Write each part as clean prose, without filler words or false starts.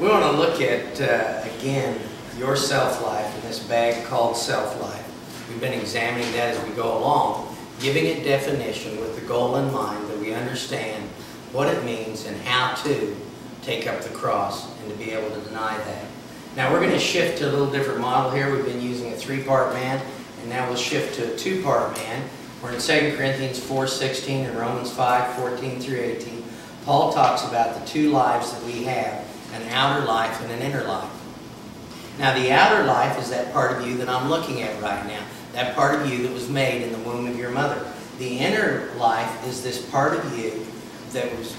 We want to look at, again, your self-life in this bag called self-life. We've been examining that as we go along, giving it definition with the goal in mind that we understand what it means and how to take up the cross and to be able to deny that. Now we're going to shift to a little different model here. We've been using a three-part man, and now we'll shift to a two-part man. We're in 2 Corinthians 4:16 and Romans 5:14 through 18. Paul talks about the two lives that we have, an outer life and an inner life. Now the outer life is that part of you that I'm looking at right now, that part of you that was made in the womb of your mother. The inner life is this part of you that was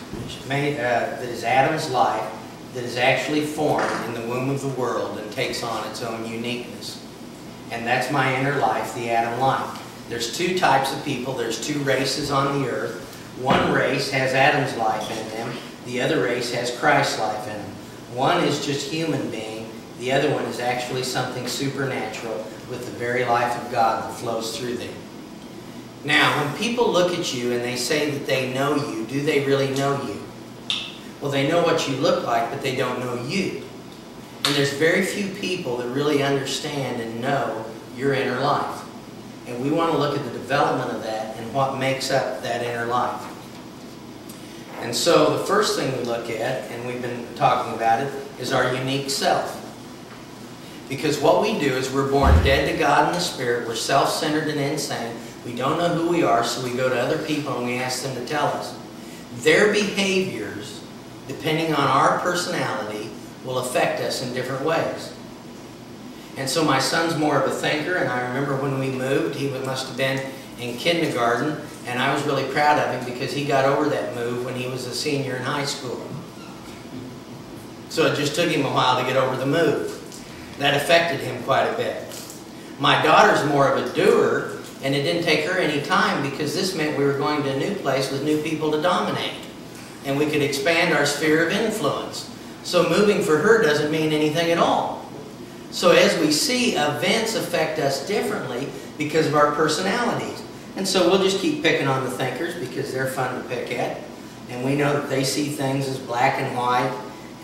made, that is Adam's life, that is actually formed in the womb of the world and takes on its own uniqueness. And that's my inner life, the Adam life. There's two types of people. There's two races on the earth. One race has Adam's life in them. The other race has Christ's life in them. One is just human being. The other one is actually something supernatural with the very life of God that flows through them. Now, when people look at you and they say that they know you, do they really know you? Well, they know what you look like, but they don't know you. And there's very few people that really understand and know your inner life. And we want to look at the development of that and what makes up that inner life. And so the first thing we look at, and we've been talking about it, is our unique self. Because what we do is we're born dead to God in the Spirit. We're self-centered and insane. We don't know who we are, so we go to other people and we ask them to tell us. Their behaviors, depending on our personality, will affect us in different ways. And so my son's more of a thinker, and I remember when we moved, he must have been in kindergarten, and I was really proud of him because he got over that move when he was a senior in high school. So it just took him a while to get over the move. That affected him quite a bit. My daughter's more of a doer, and it didn't take her any time because this meant we were going to a new place with new people to dominate. And we could expand our sphere of influence. So moving for her doesn't mean anything at all. So as we see, events affect us differently because of our personalities. And so we'll just keep picking on the thinkers because they're fun to pick at. And we know that they see things as black and white,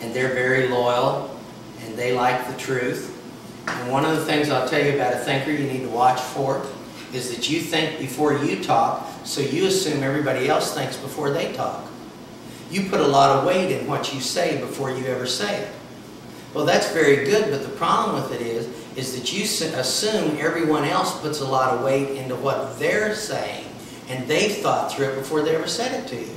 and they're very loyal, and they like the truth. And one of the things I'll tell you about a thinker you need to watch for is that you think before you talk, so you assume everybody else thinks before they talk. You put a lot of weight in what you say before you ever say it. Well, that's very good, but the problem with it is that you assume everyone else puts a lot of weight into what they're saying, and they've thought through it before they ever said it to you.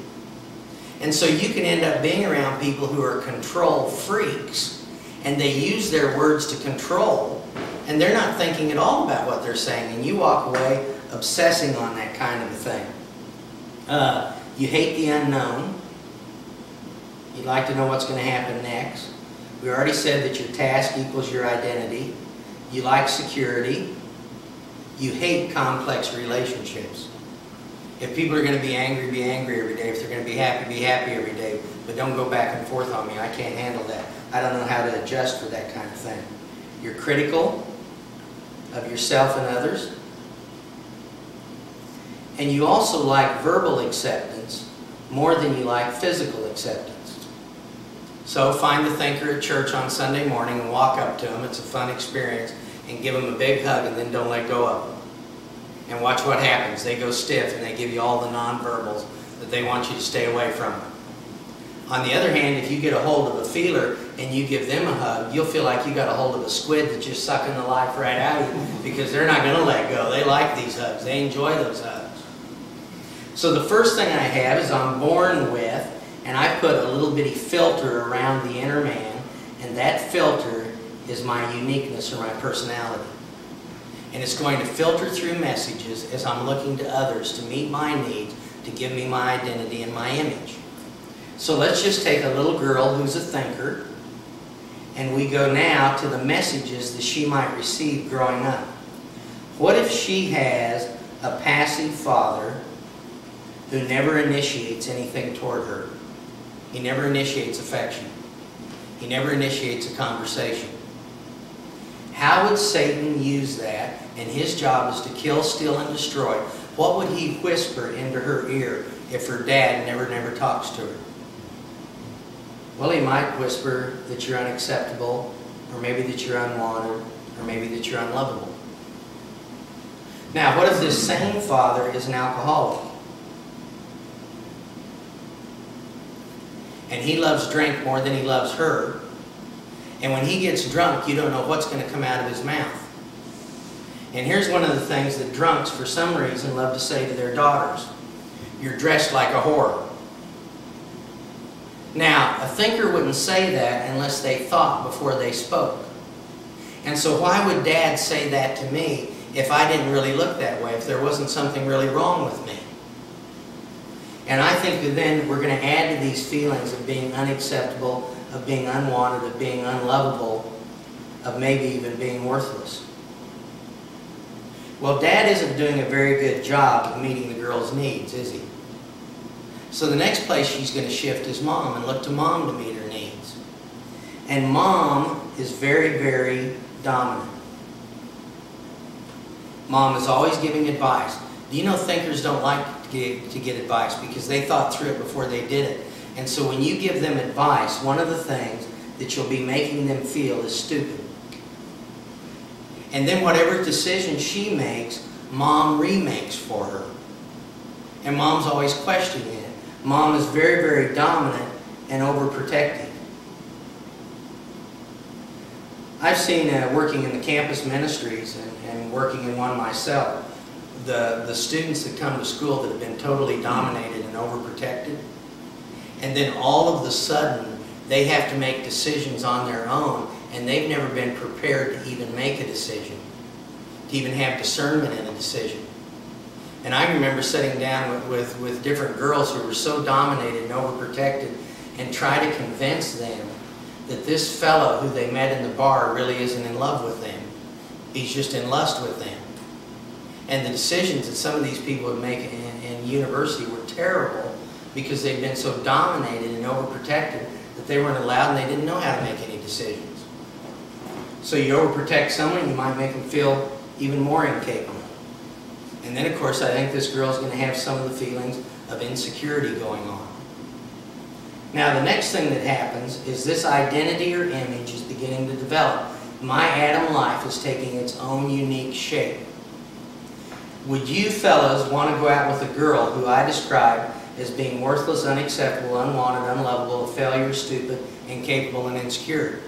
And so you can end up being around people who are control freaks, and they use their words to control, and they're not thinking at all about what they're saying, and you walk away obsessing on that kind of a thing. You hate the unknown. You'd like to know what's going to happen next. We already said that your task equals your identity. You like security. You hate complex relationships. If people are going to be angry every day. If they're going to be happy every day. But don't go back and forth on me. I can't handle that. I don't know how to adjust for that kind of thing. You're critical of yourself and others. And you also like verbal acceptance more than you like physical acceptance. So find the thinker at church on Sunday morning and walk up to them. It's a fun experience. And give them a big hug and then don't let go of them. And watch what happens. They go stiff and they give you all the nonverbals that they want you to stay away from. On the other hand, if you get a hold of a feeler and you give them a hug, you'll feel like you got a hold of a squid that's just sucking the life right out of you because they're not going to let go. They like these hugs. They enjoy those hugs. So the first thing I have is I'm born with, and I put a little bitty filter around the inner man, and that filter is my uniqueness or my personality. And it's going to filter through messages as I'm looking to others to meet my needs, to give me my identity and my image. So let's just take a little girl who's a thinker, and we go now to the messages that she might receive growing up. What if she has a passive father who never initiates anything toward her? He never initiates affection. He never initiates a conversation. How would Satan use that? And his job is to kill, steal, and destroy. What would he whisper into her ear if her dad never talks to her? Well, he might whisper that you're unacceptable, or maybe that you're unwanted, or maybe that you're unlovable. Now, what if this same father is an alcoholic? And he loves drink more than he loves her. And when he gets drunk, you don't know what's going to come out of his mouth. And here's one of the things that drunks, for some reason, love to say to their daughters. You're dressed like a whore. Now, a thinker wouldn't say that unless they thought before they spoke. And so why would Dad say that to me if I didn't really look that way, if there wasn't something really wrong with me? And I think that then we're going to add to these feelings of being unacceptable, of being unwanted, of being unlovable, of maybe even being worthless. Well, Dad isn't doing a very good job of meeting the girl's needs, is he? So the next place she's going to shift is Mom and look to Mom to meet her needs. And Mom is very, very dominant. Mom is always giving advice. Do you know thinkers don't like to get advice because they thought through it before they did it? And so when you give them advice, one of the things that you'll be making them feel is stupid. And then whatever decision she makes, Mom remakes for her. And Mom's always questioning it. Mom is very, very dominant and overprotective. I've seen, working in the campus ministries and working in one myself, the students that come to school that have been totally dominated and overprotected, and then all of a sudden they have to make decisions on their own, and they've never been prepared to even make a decision, to even have discernment in a decision. And I remember sitting down with different girls who were so dominated and overprotected and try to convince them that this fellow who they met in the bar really isn't in love with them. He's just in lust with them. And the decisions that some of these people would make in university were terrible because they'd been so dominated and overprotected that they weren't allowed and they didn't know how to make any decisions. So you overprotect someone, you might make them feel even more incapable. And then, of course, I think this girl's going to have some of the feelings of insecurity going on. Now, the next thing that happens is this identity or image is beginning to develop. My Adam life is taking its own unique shape. Would you fellas want to go out with a girl who I describe as being worthless, unacceptable, unwanted, unlovable, a failure, stupid, incapable, and insecure?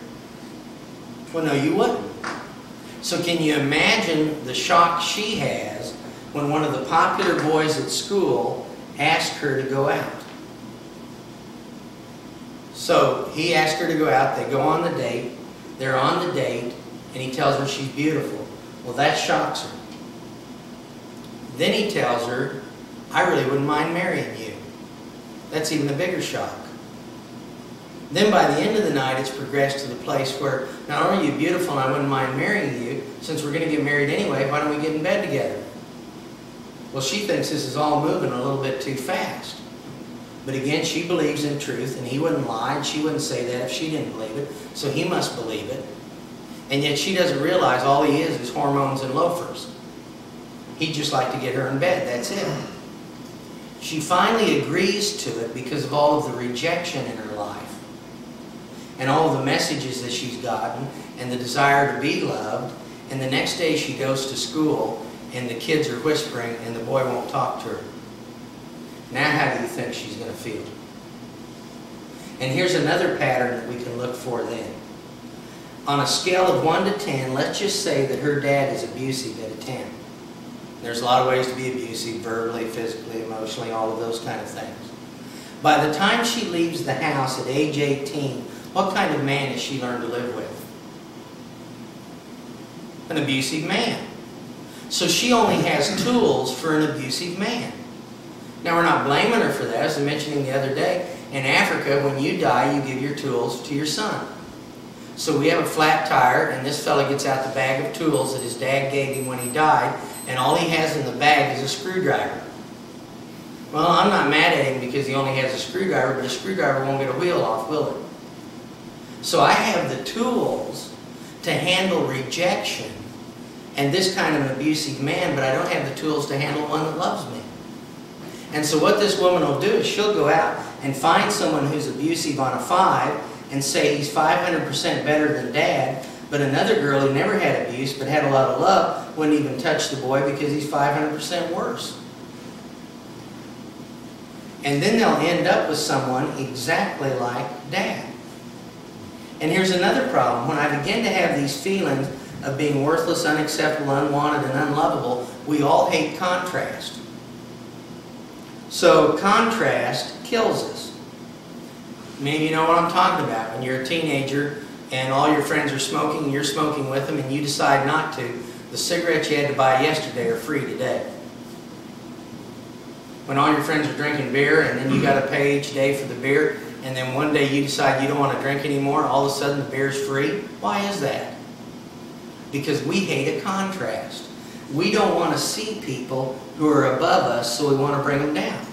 Well, no, you wouldn't. So can you imagine the shock she has when one of the popular boys at school asked her to go out? So he asked her to go out, they go on the date, they're on the date, and he tells her she's beautiful. Well, that shocks her. Then he tells her, I really wouldn't mind marrying you. That's even a bigger shock. Then by the end of the night, it's progressed to the place where not only are you beautiful and I wouldn't mind marrying you, since we're going to get married anyway, why don't we get in bed together? Well, she thinks this is all moving a little bit too fast. But again, she believes in truth, and he wouldn't lie, and she wouldn't say that if she didn't believe it, so he must believe it. And yet she doesn't realize all he is hormones and loafers. He'd just like to get her in bed, that's it. She finally agrees to it because of all of the rejection in her life, and all of the messages that she's gotten, and the desire to be loved, and the next day she goes to school, and the kids are whispering, and the boy won't talk to her. Now how do you think she's going to feel? And here's another pattern that we can look for then. On a scale of 1 to 10, let's just say that her dad is abusive at a 10. There's a lot of ways to be abusive, verbally, physically, emotionally, all of those kind of things. By the time she leaves the house at age 18, what kind of man has she learned to live with? An abusive man. So she only has tools for an abusive man. Now, we're not blaming her for that. As I mentioned the other day, in Africa, when you die, you give your tools to your son. So we have a flat tire, and this fella gets out the bag of tools that his dad gave him when he died, and all he has in the bag is a screwdriver. Well, I'm not mad at him because he only has a screwdriver, but a screwdriver won't get a wheel off, will it? So I have the tools to handle rejection and this kind of an abusive man, but I don't have the tools to handle one that loves me. And so what this woman will do is she'll go out and find someone who's abusive on a 5 and say he's 500% better than Dad, but another girl who never had abuse but had a lot of love wouldn't even touch the boy because he's 500% worse. And then they'll end up with someone exactly like Dad. And here's another problem. When I begin to have these feelings of being worthless, unacceptable, unwanted, and unlovable, we all hate contrast. So contrast kills us. Maybe you know what I'm talking about. When you're a teenager and all your friends are smoking and you're smoking with them and you decide not to, the cigarettes you had to buy yesterday are free today. When all your friends are drinking beer and then you got to pay each day for the beer, and then one day you decide you don't want to drink anymore, all of a sudden the beer's free. Why is that? Because we hate a contrast. We don't want to see people who are above us, so we want to bring them down.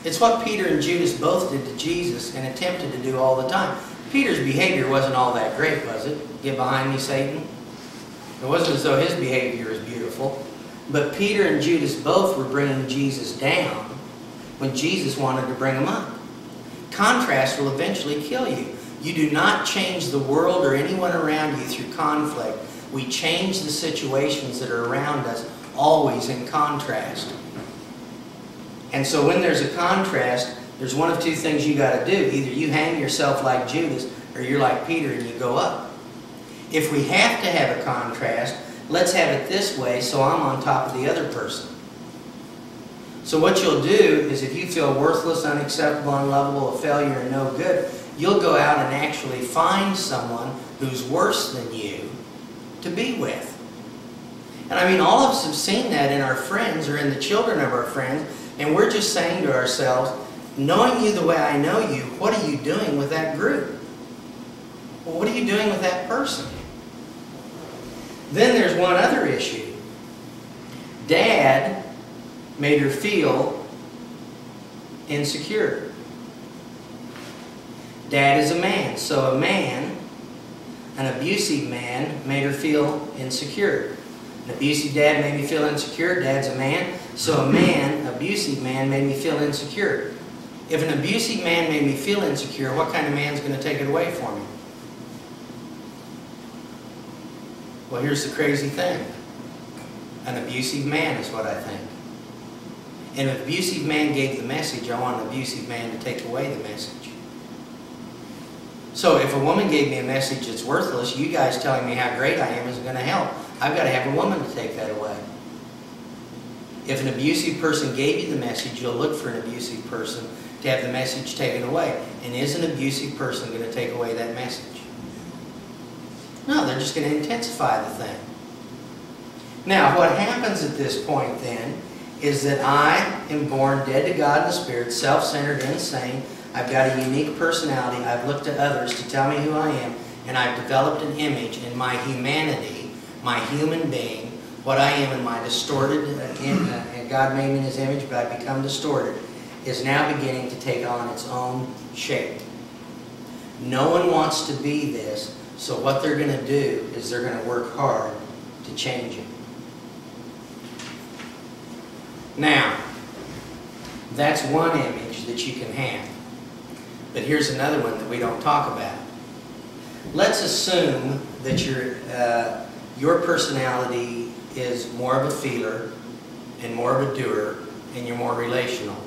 It's what Peter and Judas both did to Jesus and attempted to do all the time. Peter's behavior wasn't all that great, was it? Get behind me, Satan. It wasn't as though his behavior was beautiful. But Peter and Judas both were bringing Jesus down when Jesus wanted to bring him up. Contrast will eventually kill you. You do not change the world or anyone around you through conflict. We change the situations that are around us, always in contrast. And so when there's a contrast, there's one of two things you got to do. Either you hang yourself like Judas, or you're like Peter and you go up. If we have to have a contrast, let's have it this way so I'm on top of the other person. So what you'll do is if you feel worthless, unacceptable, unlovable, a failure, and no good, you'll go out and actually find someone who's worse than you to be with. And I mean, all of us have seen that in our friends or in the children of our friends, and we're just saying to ourselves, knowing you the way I know you, what are you doing with that group? Well, what are you doing with that person? Then there's one other issue. Dad made her feel insecure. Dad is a man, so a man, an abusive man, made her feel insecure. An abusive dad made me feel insecure. Dad's a man, so a man, abusive man, made me feel insecure. If an abusive man made me feel insecure, what kind of man's going to take it away from me? Well, here's the crazy thing. An abusive man is what I think. And if an abusive man gave the message, I want an abusive man to take away the message. So if a woman gave me a message that's worthless, you guys telling me how great I am isn't going to help. I've got to have a woman to take that away. If an abusive person gave you the message, you'll look for an abusive person to have the message taken away. And is an abusive person going to take away that message? No, they're just going to intensify the thing. Now, what happens at this point then is that I am born dead to God in the Spirit, self-centered, insane. I've got a unique personality. I've looked at others to tell me who I am, and I've developed an image in my humanity, my human being, what I am in my distorted, and God made me in His image, but I've become distorted, is now beginning to take on its own shape. No one wants to be this, so what they're going to do is they're going to work hard to change it. Now, that's one image that you can have. But here's another one that we don't talk about. Let's assume that your personality is more of a feeler and more of a doer, and you're more relational.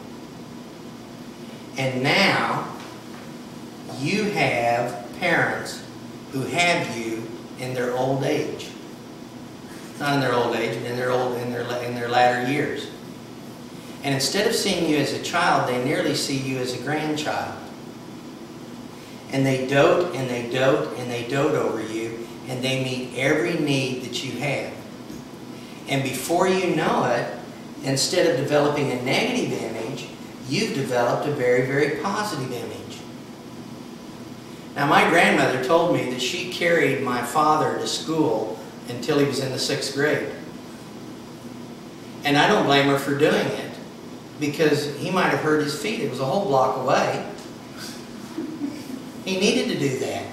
And now you have parents who have you in their old age. Not in their old age, but in their latter years. And instead of seeing you as a child, they nearly see you as a grandchild. And they dote and they dote and they dote over you, and they meet every need that you have. And before you know it, instead of developing a negative image, you've developed a very, very positive image. Now, my grandmother told me that she carried my father to school until he was in the 6th grade. And I don't blame her for doing it, because he might have hurt his feet. It was a whole block away. He needed to do that.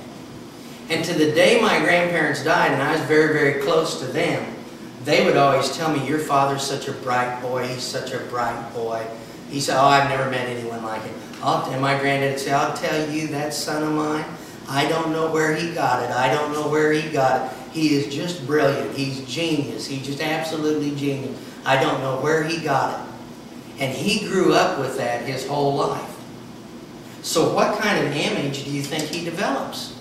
And to the day my grandparents died, and I was very, very close to them, they would always tell me, your father's such a bright boy, he's such a bright boy. He said, oh, I've never met anyone like him. And my granddad would say, I'll tell you, that son of mine, I don't know where he got it. I don't know where he got it. He is just brilliant. He's genius. He's just absolutely genius. I don't know where he got it. And he grew up with that his whole life. So what kind of image do you think he develops?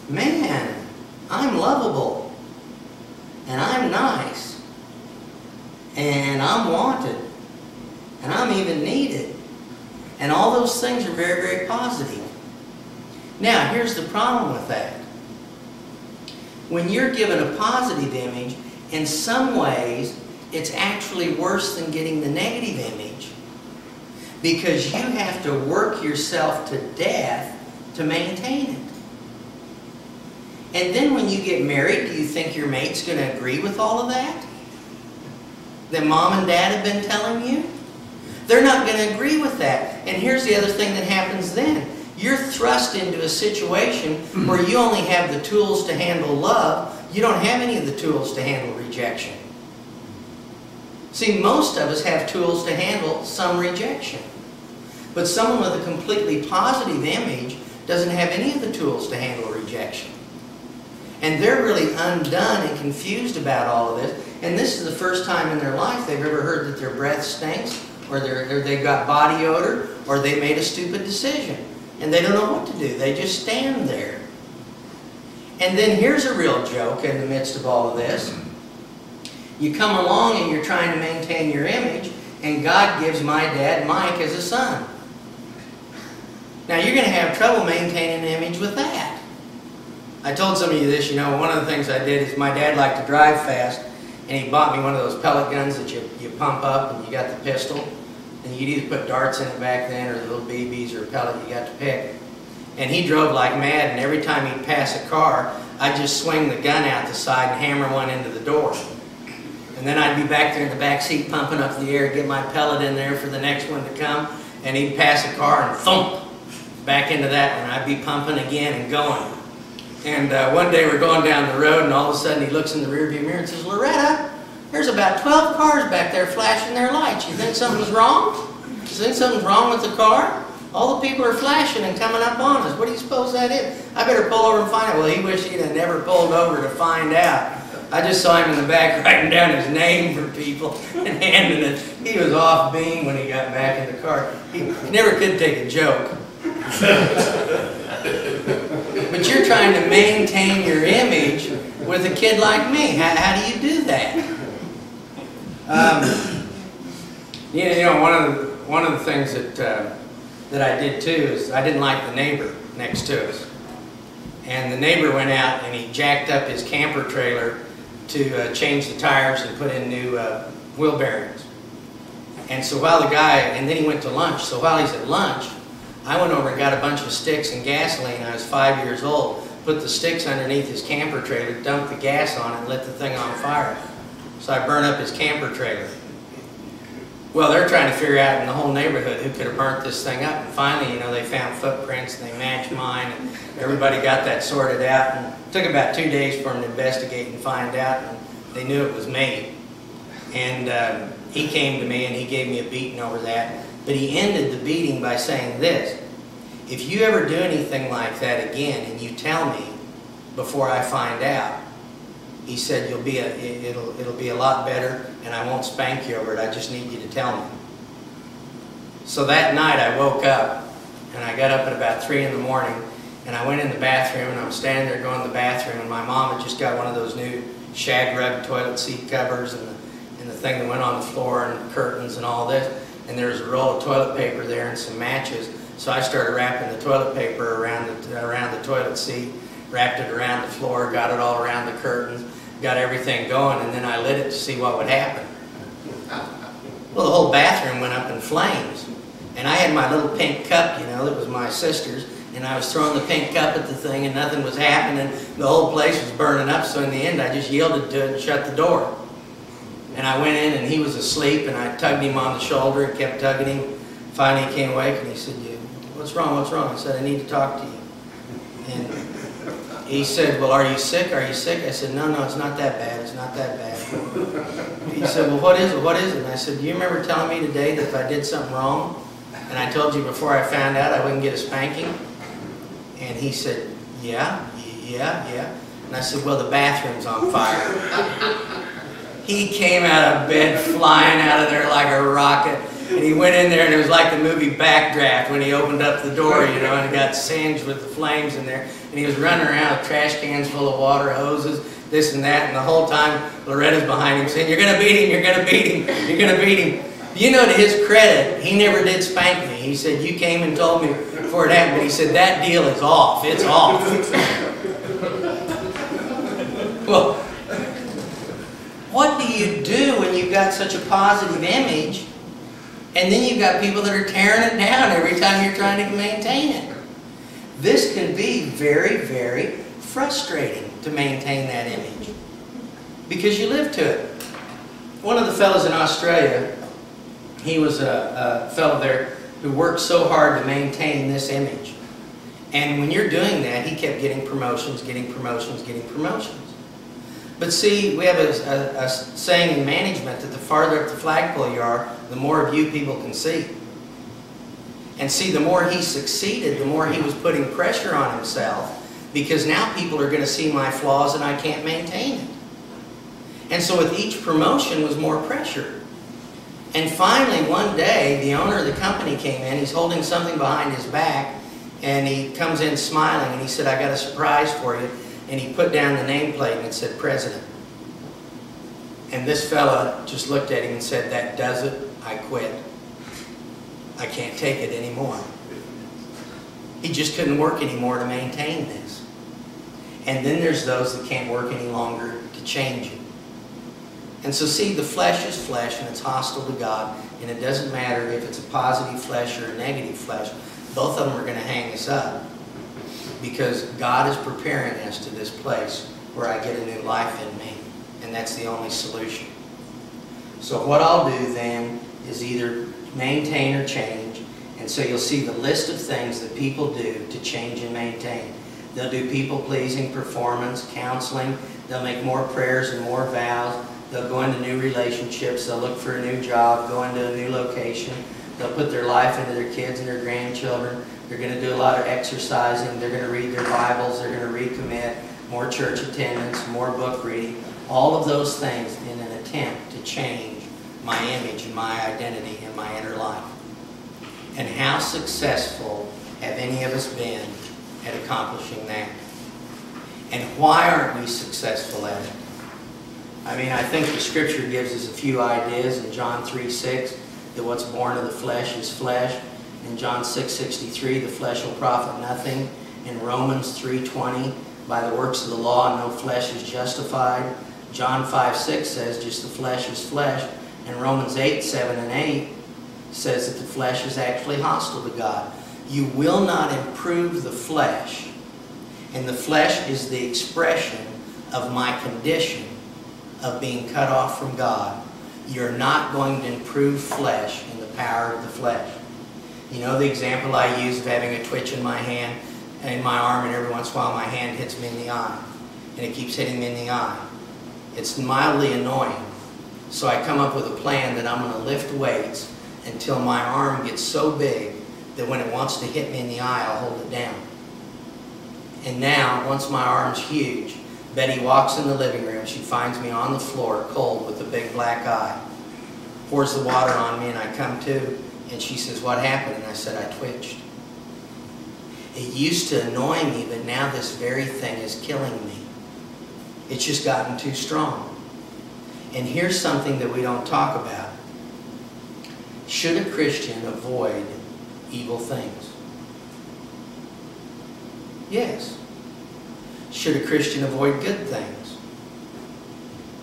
Man, I'm lovable. And I'm nice. And I'm wanted. And I'm even needed. And all those things are very, very positive. Now, here's the problem with that. When you're given a positive image, in some ways, it's actually worse than getting the negative image. Because you have to work yourself to death to maintain it. And then when you get married, do you think your mate's going to agree with all of that? That mom and dad have been telling you? They're not going to agree with that. And here's the other thing that happens then. You're thrust into a situation where you only have the tools to handle love. You don't have any of the tools to handle rejection. See, most of us have tools to handle some rejection. But someone with a completely positive image doesn't have any of the tools to handle rejection. And they're really undone and confused about all of this. And this is the first time in their life they've ever heard that their breath stinks, or they've got body odor, or they made a stupid decision. And they don't know what to do. They just stand there. And then here's a real joke in the midst of all of this. You come along and you're trying to maintain your image, and God gives my dad Mike as a son. Now you're going to have trouble maintaining an image with that. I told some of you this, one of the things I did is my dad liked to drive fast, and he bought me one of those pellet guns that you pump up and you got the pistol. And you'd either put darts in it back then or the little BBs or a pellet, you got to pick. And he drove like mad, and every time he'd pass a car, I'd just swing the gun out the side and hammer one into the door. And then I'd be back there in the back seat pumping up the air, get my pellet in there for the next one to come, and he'd pass a car and thump, back into that one. I'd be pumping again and going. And one day we're going down the road, and all of a sudden he looks in the rearview mirror and says, Loretta, there's about 12 cars back there flashing their lights. You think something's wrong? You think something's wrong with the car? All the people are flashing and coming up on us. What do you suppose that is? I better pull over and find out. Well, he wished he'd have never pulled over to find out. I just saw him in the back writing down his name for people and handing it. He was off beam when he got back in the car. He never could take a joke. But you're trying to maintain your image with a kid like me. How do you do that? One of the things that I did too is I didn't like the neighbor next to us. And the neighbor went out and he jacked up his camper trailer to change the tires and put in new wheel bearings. And so and then he went to lunch. So while he's at lunch, I went over and got a bunch of sticks and gasoline. I was 5 years old. Put the sticks underneath his camper trailer, dumped the gas on it, and lit the thing on fire. So I burned up his camper trailer. Well, they're trying to figure out in the whole neighborhood who could have burnt this thing up. And finally, they found footprints and they matched mine. And everybody got that sorted out. And it took about 2 days for them to investigate and find out. And they knew it was me. And he came to me and he gave me a beating over that. But he ended the beating by saying this: if you ever do anything like that again and you tell me before I find out, he said, it'll be a lot better and I won't spank you over it. I just need you to tell me. So that night I woke up and I got up at about 3 in the morning and I went in the bathroom and I was standing there going to the bathroom, and my mom had just got one of those new shag rug toilet seat covers and the thing that went on the floor and curtains and all this. And there was a roll of toilet paper there and some matches. So I started wrapping the toilet paper around the toilet seat, wrapped it around the floor, got it all around the curtains, got everything going, and then I lit it to see what would happen. Well, the whole bathroom went up in flames. And I had my little pink cup, that was my sister's, and I was throwing the pink cup at the thing and nothing was happening. The whole place was burning up, so in the end I just yielded to it and shut the door. And I went in and he was asleep, and I tugged him on the shoulder and kept tugging him. Finally he came awake and he said, what's wrong, what's wrong? I said, I need to talk to you. And he said, well, are you sick? Are you sick? I said, no, it's not that bad. It's not that bad. He said, well, what is it? What is it? And I said, do you remember telling me today that if I did something wrong, And I told you before I found out I wouldn't get a spanking. And he said, yeah. And I said, well, the bathroom's on fire. He came out of bed flying out of there like a rocket. And he went in there, and it was like the movie Backdraft when he opened up the door, you know, and it got singed with the flames in there. And he was running around with trash cans full of water hoses, this and that. And the whole time, Loretta's behind him saying, you're going to beat him, you're going to beat him, you're going to beat him. You know, to his credit, he never did spank me. He said, you came and told me before it happened. But he said, that deal is off. It's off. Well, what do you do when you've got such a positive image, and then you've got people that are tearing it down every time you're trying to maintain it? This can be very, very frustrating to maintain that image because you live to it. One of the fellows in Australia, he was a fellow there who worked so hard to maintain this image. And when you're doing that, he kept getting promotions, getting promotions, getting promotions. But see, we have a saying in management that the farther up the flagpole you are, the more of you people can see. And see, the more he succeeded, the more he was putting pressure on himself, because now people are going to see my flaws and I can't maintain it. And so with each promotion was more pressure. And finally, one day, the owner of the company came in. He's holding something behind his back, and he comes in smiling, and he said, I got a surprise for you. And he put down the nameplate, and it said, President. And this fella just looked at him and said, that does it. I quit. I can't take it anymore. He just couldn't work anymore to maintain this. And then there's those that can't work any longer to change it. And so see, the flesh is flesh, and it's hostile to God, and it doesn't matter if it's a positive flesh or a negative flesh. Both of them are going to hang us up, because God is preparing us to this place where I get a new life in me, and that's the only solution. So what I'll do then is either maintain or change, and so you'll see the list of things that people do to change and maintain. They'll do people-pleasing, performance, counseling. They'll make more prayers and more vows. They'll go into new relationships. They'll look for a new job, go into a new location. They'll put their life into their kids and their grandchildren. They're going to do a lot of exercising. They're going to read their Bibles. They're going to recommit. More church attendance, more book reading. All of those things in an attempt to change my image and my identity and my inner life. And how successful have any of us been at accomplishing that? And why aren't we successful at it? I mean, I think the Scripture gives us a few ideas in John 3:6, that what's born of the flesh is flesh. In John 6:63, the flesh will profit nothing. In Romans 3:20, by the works of the law, no flesh is justified. John 5:6 says just the flesh is flesh. And Romans 8:7 and 8 says that the flesh is actually hostile to God. You will not improve the flesh. And the flesh is the expression of my condition of being cut off from God. You're not going to improve flesh in the power of the flesh. You know the example I use of having a twitch in my hand and in my arm, and every once in a while my hand hits me in the eye. And it keeps hitting me in the eye. It's mildly annoying. So I come up with a plan that I'm going to lift weights until my arm gets so big that when it wants to hit me in the eye, I'll hold it down. And now, once my arm's huge, Betty walks in the living room. She finds me on the floor, cold, with a big black eye. Pours the water on me, and I come to, and she says, what happened? And I said, I twitched. It used to annoy me, but now this very thing is killing me. It's just gotten too strong. And here's something that we don't talk about. Should a Christian avoid evil things? Yes. Should a Christian avoid good things?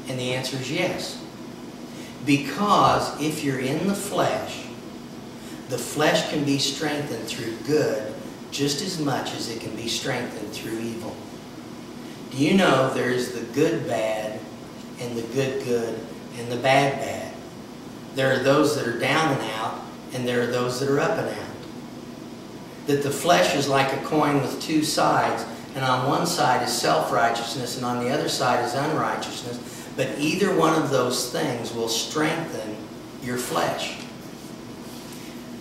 And the answer is yes. Because if you're in the flesh can be strengthened through good just as much as it can be strengthened through evil. Do you know there is the good bad and the good good and the bad bad? There are those that are down and out, and there are those that are up and out. That the flesh is like a coin with two sides, and on one side is self-righteousness and on the other side is unrighteousness. But either one of those things will strengthen your flesh.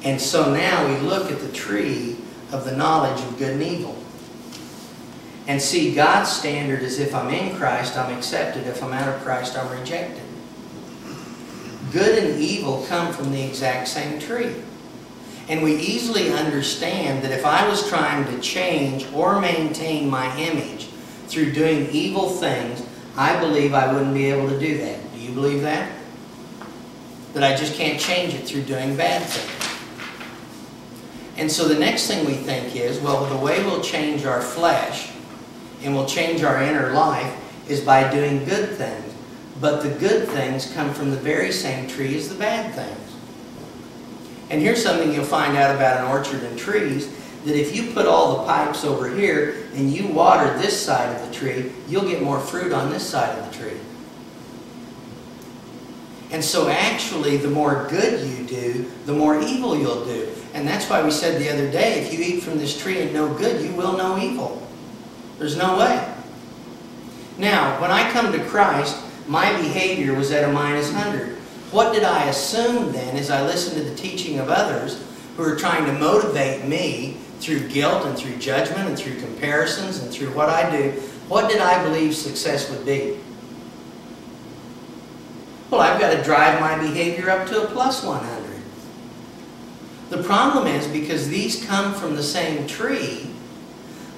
And so now we look at the tree of the knowledge of good and evil. And see, God's standard is if I'm in Christ, I'm accepted. If I'm out of Christ, I'm rejected. Good and evil come from the exact same tree. And we easily understand that if I was trying to change or maintain my image through doing evil things, I believe I wouldn't be able to do that. Do you believe that? That I just can't change it through doing bad things. And so the next thing we think is, well, the way we'll change our flesh and we'll change our inner life is by doing good things. But the good things come from the very same tree as the bad things. And here's something you'll find out about an orchard and trees, that if you put all the pipes over here and you water this side of the tree, you'll get more fruit on this side of the tree. And so actually, the more good you do, the more evil you'll do. And that's why we said the other day, if you eat from this tree and know good, you will know evil. There's no way. Now, when I come to Christ, my behavior was at a -100. What did I assume then as I listened to the teaching of others who are trying to motivate me through guilt and through judgment and through comparisons and through what I do? What did I believe success would be? Well, I've got to drive my behavior up to a +100. The problem is, because these come from the same tree,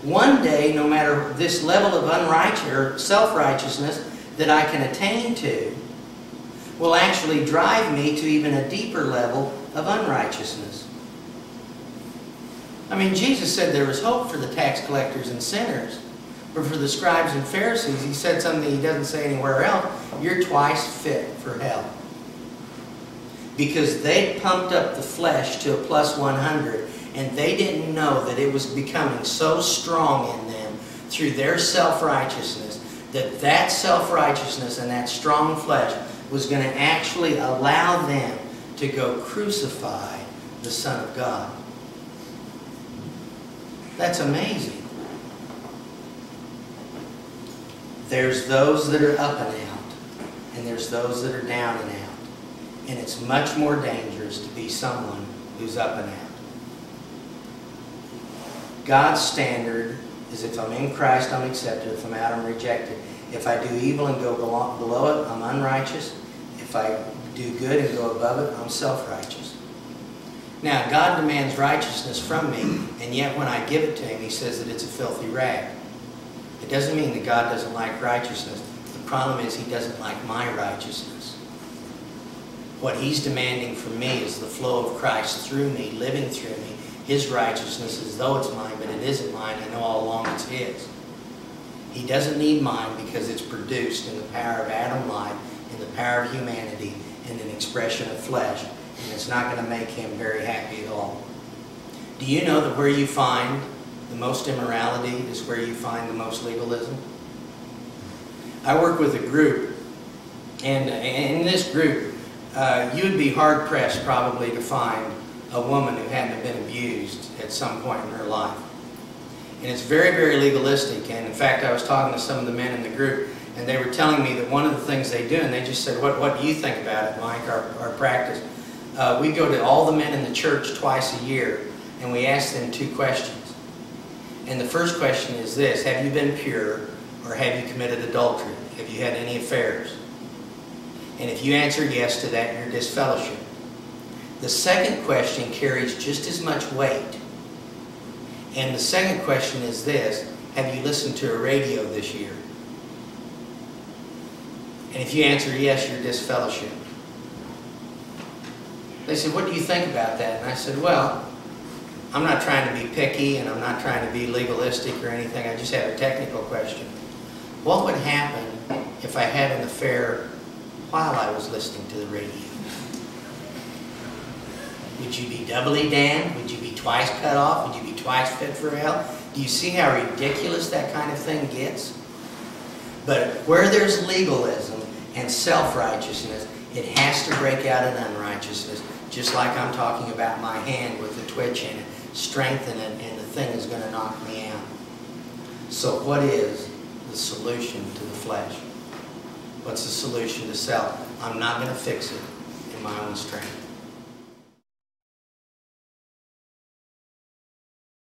one day, no matter this level of unrighteous or self-righteousness that I can attain to, will actually drive me to even a deeper level of unrighteousness. I mean, Jesus said there was hope for the tax collectors and sinners. But for the scribes and Pharisees, He said something He doesn't say anywhere else. You're twice fit for hell. Because they pumped up the flesh to a +100, and they didn't know that it was becoming so strong in them through their self-righteousness, that that self-righteousness and that strong flesh was going to actually allow them to go crucify the Son of God. That's amazing. There's those that are up and out, and there's those that are down and out. And it's much more dangerous to be someone who's up and out. God's standard is if I'm in Christ, I'm accepted. If I'm out, I'm rejected. If I do evil and go below it, I'm unrighteous. If I do good and go above it, I'm self-righteous. Now, God demands righteousness from me, and yet when I give it to Him, He says that it's a filthy rag. It doesn't mean that God doesn't like righteousness. The problem is He doesn't like my righteousness. What He's demanding from me is the flow of Christ through me, living through me. His righteousness as though it's mine, but it isn't mine. I know all along it's His. He doesn't need mine because it's produced in the power of Adam life, in the power of humanity, in an expression of flesh. And it's not going to make Him very happy at all. Do you know that where you find the most immorality is where you find the most legalism? I work with a group, and in this group, you would be hard-pressed probably to find a woman who hadn't been abused at some point in her life. And it's very, very legalistic. And in fact, I was talking to some of the men in the group, and they were telling me that one of the things they do, and they just said, what do you think about it, Mike, our practice? We go to all the men in the church twice a year, and we ask them 2 questions. And the first question is this: have you been pure, or have you committed adultery? Have you had any affairs? And if you answer yes to that, you're disfellowship. The second question carries just as much weight. And the second question is this: have you listened to a radio this year? And if you answer yes, you're disfellowship. They said, what do you think about that? And I said, well, I'm not trying to be picky, and I'm not trying to be legalistic or anything. I just have a technical question. What would happen if I had an affair while I was listening to the radio? Would you be doubly damned? Would you be twice cut off? Would you be twice fit for hell? Do you see how ridiculous that kind of thing gets? But where there's legalism and self-righteousness, it has to break out in unrighteousness. Just like I'm talking about my hand with the twitch in it. Strengthen it, and the thing is going to knock me out. So what is the solution to the flesh? What's the solution to self? I'm not going to fix it in my own strength.